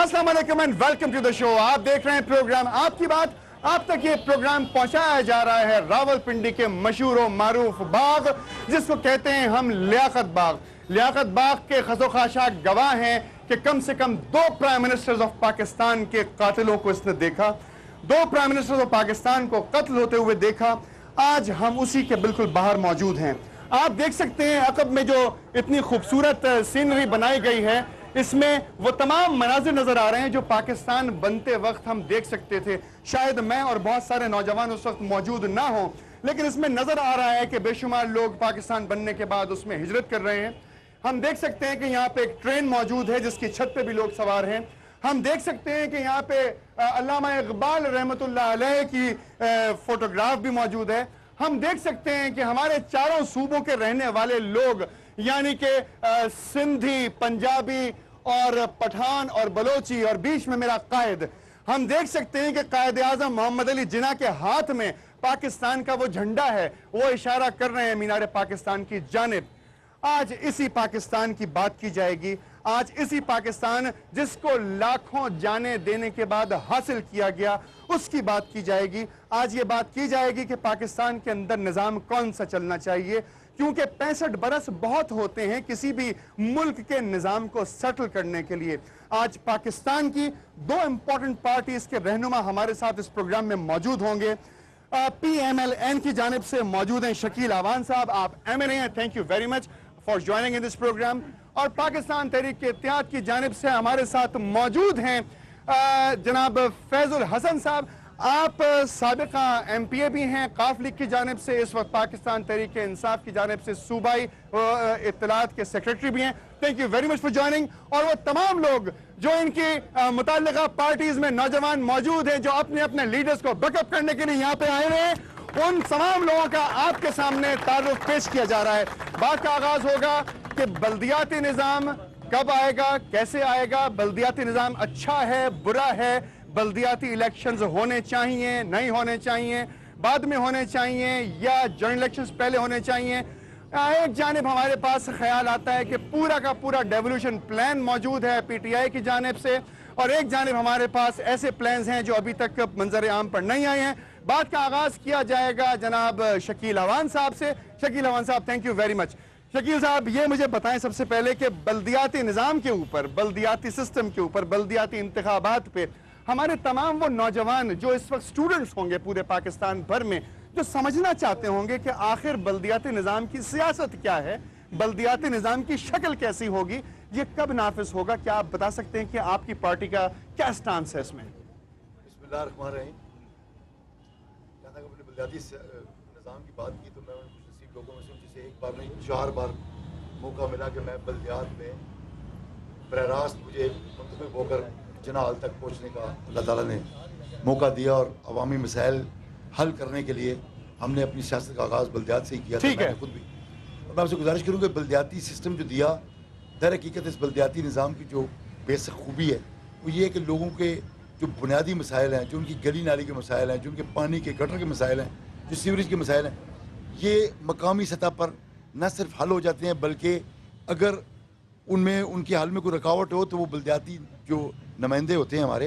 अस्सलाम वालेकुम and welcome to the show. आप देख रहे हैं प्रोग्राम आपकी बात। आप तक ये प्रोग्राम पहुंचाया जा रहा है रावलपिंडी के मशहूर और मारूफ बाग, जिसको कहते हैं हम लियाकत बाग। लियाकत बाग के खसोखाशा गवाह हैं कि कम से कम 2 प्राइम मिनिस्टर्स ऑफ पाकिस्तान के कातिलों को इसने देखा, 2 प्राइम मिनिस्टर्स ऑफ पाकिस्तान को कत्ल होते हुए देखा। आज हम उसी के बिल्कुल बाहर मौजूद हैं। आप देख सकते हैं अकब में जो इतनी खूबसूरत सीनरी बनाई गई है, इसमें वो तमाम मनाजिर नजर आ रहे हैं जो पाकिस्तान बनते वक्त हम देख सकते थे। शायद मैं और बहुत सारे नौजवान उस वक्त मौजूद ना हो, लेकिन इसमें नजर आ रहा है कि बेशुमार लोग पाकिस्तान बनने के बाद उसमें हिजरत कर रहे हैं। हम देख सकते हैं कि यहाँ पे एक ट्रेन मौजूद है जिसकी छत पे भी लोग सवार हैं। हम देख सकते हैं कि यहाँ पे अल्लामा इकबाल रहमतुल्लाह अलैह की फोटोग्राफ भी मौजूद है। हम देख सकते हैं कि हमारे चारों सूबों के रहने वाले लोग यानी कि सिंधी, पंजाबी और पठान और बलोची और बीच में मेरा कायद, हम देख सकते हैं कि कायद आज़म मोहम्मद अली जिन्ना के हाथ में पाकिस्तान का वो झंडा है, वो इशारा कर रहे हैं मीनार पाकिस्तान की जानिब। आज इसी पाकिस्तान की बात की जाएगी। आज इसी पाकिस्तान जिसको लाखों जाने देने के बाद हासिल किया गया, उसकी बात की जाएगी। आज ये बात की जाएगी कि पाकिस्तान के अंदर निज़ाम कौन सा चलना चाहिए, क्योंकि 65 बरस बहुत होते हैं किसी भी मुल्क के निज़ाम को सेटल करने के लिए। आज पाकिस्तान की 2 इंपॉर्टेंट पार्टीज के रहनुमा हमारे साथ इस प्रोग्राम में मौजूद होंगे। PMLN की जानिब से मौजूद हैं शकील अवान साहब, आप MLA हैं, thank you very much for joining in this programme. और पाकिस्तान तहरीक इत्तेहाद की जानिब से हमारे साथ मौजूद हैं जनाब फैजुल हसन साहब, आप साबिका MPA भी हैं, काफ लीग की जानिब से इस वक्त पाकिस्तान तहरीक इंसाफ की जानिब से सूबाई इत्तलात के सेक्रेटरी भी हैं। Thank you very much for joining. और वो तमाम लोग जो इनकी मुताल्लिका पार्टीज में नौजवान मौजूद हैं जो अपने अपने लीडर्स को बैकअप करने के लिए यहाँ पे आए हुए हैं, उन तमाम लोगों का आपके सामने तारुफ पेश किया जा रहा है। बात का आगाज होगा कि बल्दियाती निज़ाम कब आएगा, कैसे आएगा, बल्दियाती निज़ाम अच्छा है, बुरा है, बल्दियाती इलेक्शंस होने चाहिए, नहीं होने चाहिए, बाद में होने चाहिए या जनरल इलेक्शंस पहले होने चाहिए। एक जानिब हमारे पास ख्याल आता है कि पूरा का पूरा डेवोल्यूशन प्लान मौजूद है PTI की जानिब से, और एक जानिब हमारे पास ऐसे प्लान्स हैं जो अभी तक मंजर आम पर नहीं आए हैं। बात का आगाज किया जाएगा जनाब शकील अवान साहब से। शकील अवान साहब, thank you very much. Shakeel साहब, ये मुझे बताएं सबसे पहले कि बल्दियाती निज़ाम के ऊपर, बल्दियाती सिस्टम के ऊपर, बल्दियाती इंतखाबात पे हमारे तमाम वो नौजवान जो इस वक्त स्टूडेंट्स होंगे पूरे पाकिस्तान भर में, जो समझना चाहते होंगे कि आखिर बल्दियाती निज़ाम की सियासत क्या है, बल्दियाती निज़ाम की शक्ल कैसी होगी, ये कब नाफिज होगा, क्या आप बता सकते हैं कि आपकी पार्टी का क्या स्टांस है इसमें? बिस्मिल्लाहिर्रहमानिर्रहीम। जहाँ तक अपने बल्दियाती निज़ाम की बात की तो मैं उन खुशनसीब लोगों में से जिसे एक बार नहीं 4 बार मौका मिला कि मैं बल्दियात में बराह रास्त मुझे मुंतखब होकर जना हाल तक पहुँचने का अल्लाह ताला ने मौका दिया, और अवामी मसाइल हल करने के लिए हमने अपनी सियासत का आगाज़ बल्दियात से ही किया था। मैंने खुद भी, और मैं आपसे गुजारिश करूँगा बल्दियाती सिस्टम जो दिया, दर हकीकत इस बल्दियाती निज़ाम की जो बेसिक खूबी है वो ये है कि लोगों के जो बुनियादी मसाइल हैं, जो उनकी गली नाली के मसाइल हैं, जो उनके पानी के गटर के मसाइल हैं, जो सीवरेज के मसाइल हैं, ये मकामी सतह पर न सिर्फ हल हो जाते हैं, बल्कि अगर उनमें उनके हल में कोई रुकावट हो तो वो बल्दियाती जो नुमाइंदे होते हैं हमारे,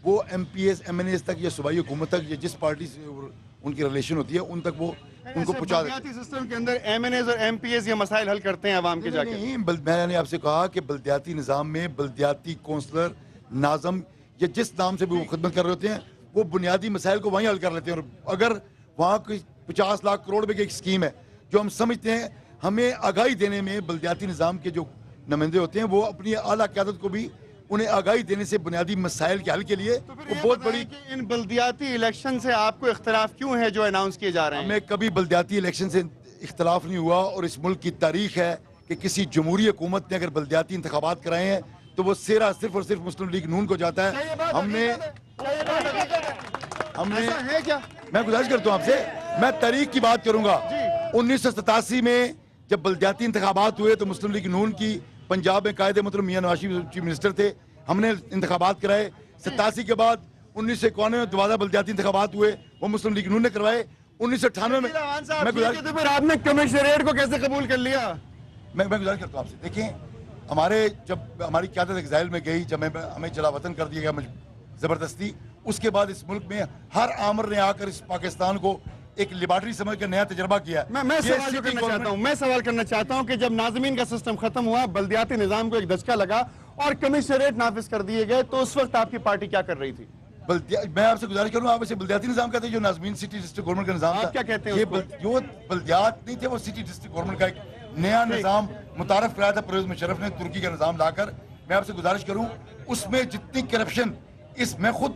वो MPAs MNAs तक या सूबाई हुकूमत तक या जिस पार्टी से उनकी रिलेशन होती है उन तक वो उनको पहुँचा देते हैं। सिस्टम के अंदर MNAs और MPAs ये मसाइल हल करते हैं आवाम के जाके? नहीं, मैंने आपसे कहा कि बल्दियाती निज़ाम में बल्दियाती कौंसलर, नाज़म या जिस नाम से भी वो खिदमत कर रहे होते हैं, वो बुनियादी मसाइल को वहीं हल कर लेते हैं। और अगर वहाँ कोई 50 लाख करोड़ रुपए की एक स्कीम है जो हम समझते हैं हमें आगाही देने में बल्दियाती निज़ाम के जो नुमाइंदे होते हैं वो अपनी आला क़यादत को भी उन्हें आगाही देने से बुनियादी मसाइल के हल के लिए तो वो बहुत बड़ी। इन बल्दियाती इलेक्शन से आपको इख्तलाफ क्यों है जो अनाउंस किए जा रहे हैं? हमें कभी बल्दियाती इलेक्शन से इख्तलाफ नहीं हुआ, और इस मुल्क की तारीख है कि किसी जमहूरी हुकूमत ने अगर बल्दियाती इंतखाबात कराए हैं तो वो सेरा सिर्फ और सिर्फ मुस्लिम लीग नून को जाता है। हमने है क्या? मैं गुजारिश करता हूँ आपसे, मैं तारीख की बात करूंगा। 1987 में जब बल्दियाती इंतखाबात हुए तो मुस्लिम लीग नून की पंजाब में कायदे मतलब मियां नवाज शरीफ चीफ मिनिस्टर थे, हमने इंतखाबात कराए। 87 के बाद 1991 में दोबारा बल्दियाती इंतखाबात हुए, वो मुस्लिम लीग नून ने करवाए। 1998 में मैं गुजारिश आपने कमिश्नरेट को कैसे कबूल कर लिया? मैं गुजारिश करता हूँ आपसे, देखें ہمارے جب ہماری قیادت ایگزائل میں گئی، جب ہمیں جلا وطن کر دیا گیا زبردستی، اس کے بعد اس ملک میں ہر آمر نے آ کر اس پاکستان کو ایک لیبارٹری سمجھ کر نیا تجربہ کیا. میں سوال کرنا چاہتا ہوں کہ جب ناظمین کا سسٹم ختم ہوا، بلدیاتی نظام کو ایک دھچکا لگا اور کمشنریٹ نافذ کر دیے گئے، تو اس وقت آپ کی پارٹی کیا کر رہی تھی؟ میں آپ سے گزارش کروں، آپ اسے بلدیاتی نظام کہتے ہیں جو ناظمین سٹی ڈسٹرکٹ گورنمنٹ کا نظام تھا. آپ کیا کہتے ہیں؟ یہ بلدیات نہیں تھے، وہ سٹی ڈسٹرکٹ گورنمنٹ کا ایک نیا نظام متعارف کرایا تھا پرویز مشرف نے ترکی کا نظام لا کر. میں آپ سے گزارش کروں، اس میں جتنی کرپشن، میں خود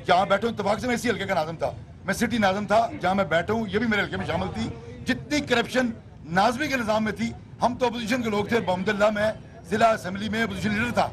جہاں بیٹھا ہوں اتفاق سے میں اسی حلقے کا ناظم تھا، میں سٹی ناظم تھا جہاں میں بیٹھا ہوں، یہ بھی میرے حلقے میں شامل تھی. جتنی کرپشن ناظمی کے نظام میں تھی، ہم تو اپوزیشن کے لوگ تھے، بحمد اللہ میں ضلع اسمبلی میں اپوزیشن لیڈر تھا،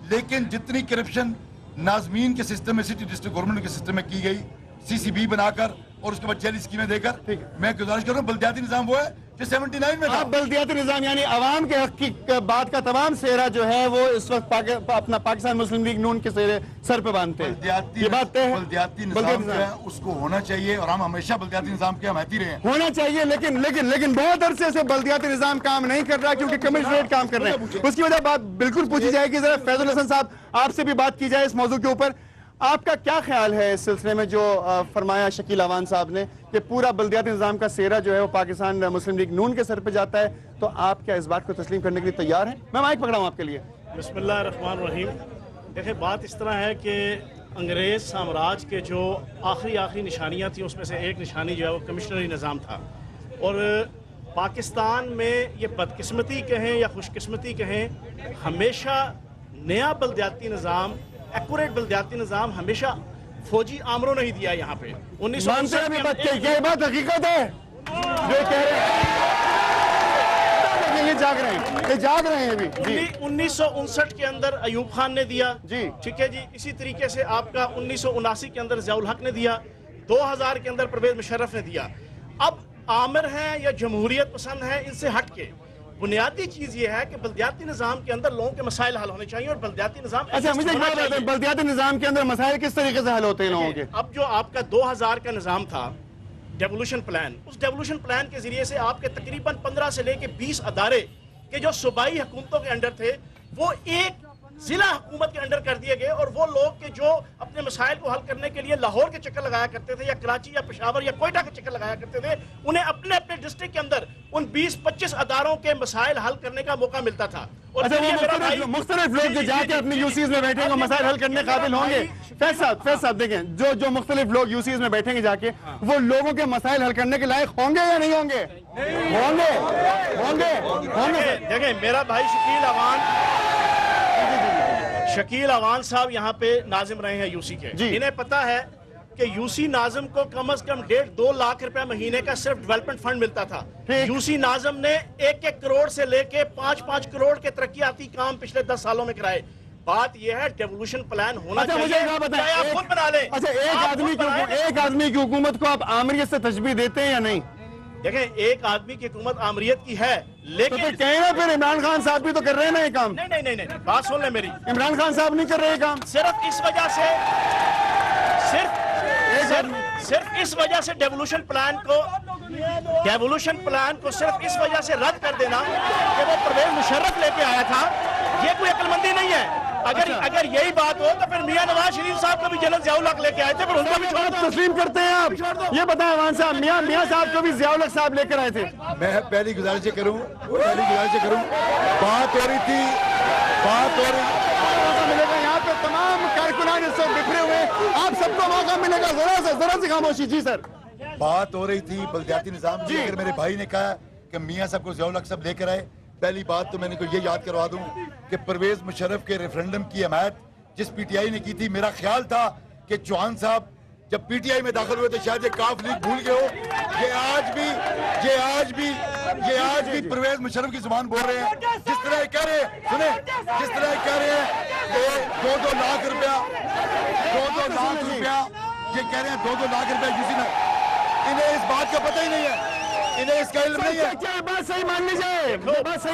لیکن جتنی کرپشن ناظمین کے سسٹم میں سٹی ڈسٹرکٹ گورنمنٹ کے سسٹم میں کی گئی، سی سی بی بنا کر اور اس کے بعد جیل اسکیمیں دے کر، میں گزارش کر رہا ہوں بلدیاتی نظام وہ ہے جو 79 میں تھا. بلدیاتی نظام یعنی عوام کے حق کی بات کا تمام سہرا جو ہے وہ اس وقت اپنا پاکستان مسلم لیگ نون کے سر پہ باندھتے ہیں. یہ بات طے ہے. بلدیاتی نظام جو ہے اس کو ہونا چاہیے اور ہم ہمیشہ بلدیاتی نظام کے حمایتی رہے ہیں. ہونا چاہیے، لیکن بہت عرصے سے بلدیاتی نظام کام نہیں کر رہا کیونکہ کمشنریٹ کام کر رہے ہیں. اس کی وجہ بات بالکل پوچھی جائے گی. ذرا فیض الحسن صاحب آپ سے بھی بات کی جائے اس موضوع کے اوپر. آپ کا کیا خیال ہے اس سلسلے میں جو فرمایا شکیل اعوان صاحب نے کہ پورا بلدیاتی نظام کا سہرا جو ہے وہ پاکستان مسلم لیگ نون کے سر پہ جاتا ہے، تو آپ کیا اس بات کو تسلیم کرنے کے لیے تیار ہیں؟ میں مائک پکڑا ہوں آپ کے لیے. بسم اللہ الرحمن الرحیم. دیکھیں بات اس طرح ہے کہ انگریز سامراج کے جو آخری نشانیاں تھیں اس میں سے ایک نشانی جو ہے وہ کمشنری نظام تھا، اور پاکستان میں یہ بدقسمتی کہیں یا خوش قسمتی کہیں، ہمیشہ نیا بلدیاتی نظام، ایکوریٹ بلدیاتی نظام ہمیشہ فوجی آمروں نہیں دیا. یہاں پہ 1959 یہ بات حقیقت ہے جو کہہ رہے ہیں، یہ جاگ رہے ہیں ابھی. 1959 کے اندر ایوب خان نے دیا، جی ٹھیک ہے جی. اسی طریقے سے آپ کا 1979 کے اندر ضیاء الحق نے دیا، 2000 کے اندر پرویز مشرف نے دیا. اب آمر ہیں یا جمہوریت پسند ہیں، ان سے ہٹ کے بنیادی چیز یہ ہے کہ بلدیاتی نظام کے اندر لوگوں کے مسائل حل ہونے چاہیے اور بلدیاتی نظام. اچھا مجھے ایک بات بتائیں، بلدیاتی نظام کے اندر مسائل کس طریقے سے حل ہوتے ہیں لوگوں کے؟ اب جو آپ کا 2000 کا نظام تھا ڈیولوشن پلان، اس ڈیولوشن پلان کے ذریعے سے آپ کے تقریباً 15 سے لے کے 20 ادارے کہ جو صوبائی حکومتوں کے انڈر تھے وہ ایک ضلع حکومت کے انڈر کر دیے گئے، اور وہ لوگ کہ جو اپنے مسائل کو حل کرنے کے لیے لاہور کے چکر لگایا کرتے تھے یا کراچی یا پشاور یا کوئٹہ کے چکر لگایا کرتے تھے، انہیں اپنے اپنے ڈسٹرکٹ کے اندر ان 20-25 اداروں کے مسائل حل کرنے کا موقع ملتا تھا. اور مختلف لوگ جو جا کے اپنی یوسیز میں بیٹھیں گے مسائل حل کرنے قابل ہوں گے. فیض صاحب دیکھیں، جو مختلف لوگ یوسیز میں بیٹھیں گے جا کے، وہ لوگوں کے مسائل حل کرنے کے لائق ہوں گے یا نہیں ہوں گے؟ ہوں گے. دیکھیں میرا بھائی شکیل اعوان صاحب یہاں پہ ناظم رہے ہیں یوسی کے. انہیں پتا ہے کہ یوسی ناظم کو کم از کم 1.5-2 لاکھ روپے مہینے کا صرف ڈیولپمنٹ فنڈ ملتا تھا. یوسی ناظم نے 1-1 کروڑ سے لے کے 5-5 کروڑ کے ترقیاتی کام پچھلے 10 سالوں میں کرائے. بات یہ ہے ڈیولوشن پلان ہونا چاہیے. آپ خود بنا لیں. اچھا ایک آدمی کی حکومت کو آپ آمریت سے تشبیہ دیتے ہیں یا نہیں؟ دیکھیں ایک آدمی کی حکومت آمریت کی ہے، لیکن کہیں نا پھر عمران خان صاحب بھی تو کر رہے ہیں نا یہ کام. نہیں بات سن لیں میری. عمران خان صاحب نہیں کر رہے یہ کام صرف اس وجہ سے ڈیولوشن پلان کو صرف اس وجہ سے رد کر دینا کہ وہ پرویز مشرف لے کے آیا تھا، یہ کوئی عقل مندی نہیں ہے. اگر یہی بات ہو تو پھر میاں نواز شریف صاحب کو بھی جنرل ضیاء الحق لے کے آئے تھے، پھر ان کو بھی تسلیم کرتے ہیں آپ؟ یہ بتائیں اعوان صاحب، میاں صاحب کو بھی ضیاء الحق صاحب لے کر آئے تھے. میں پہلی گزارش کروں بات ہو رہی تھی ملے گا یہاں پہ تمام کارکنان اس وقت بکھرے ہوئے، آپ سب کو موقع ملے گا. ذرا سی خاموشی. جی سر. بات ہو رہی تھی بلدیاتی نظام کی. اگر میرے بھائی نے کہا کہ میاں صاحب کو ضیاء الحق صاحب لے کر آئے، پہلی بات تو میں نے کو یہ یاد کروا دوں کہ پرویز مشرف کے ریفرنڈم کی حمایت جس پی ٹی آئی نے کی تھی، میرا خیال تھا کہ چوہان صاحب جب پی ٹی آئی میں داخل ہوئے تو شاید یہ کاف لیگ بھول گئے ہو. یہ آج بھی پرویز مشرف کی زبان بول رہے ہیں. جس طرح کہہ رہے ہیں کہ 2 لاکھ روپیہ یہ کہہ رہے ہیں 2 لاکھ روپیہ کسی نے، انہیں اس بات کا پتہ ہی نہیں ہے، انہیں اس کا علم نہیں ہے. کیا بات صحیح مان لی جائے؟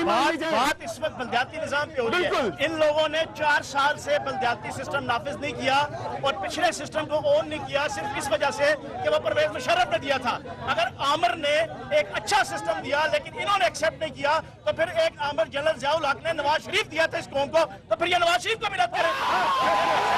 بات اس وقت بلدیاتی نظام پہ ہو رہی ہے. ان لوگوں نے 4 سال سے بلدیاتی سسٹم نافذ نہیں کیا اور پچھلے سسٹم کو اون نہیں کیا، صرف اس وجہ سے کہ وہ پرویز مشرف نے دیا تھا. اگر عامر نے ایک اچھا سسٹم دیا لیکن انہوں نے ایکسیپٹ نہیں کیا تو پھر ایک آمر جنرل ضیاء الحق نے نواز شریف دیا تھا اس قوم کو, تو پھر یہ نواز شریف کو منت کرے.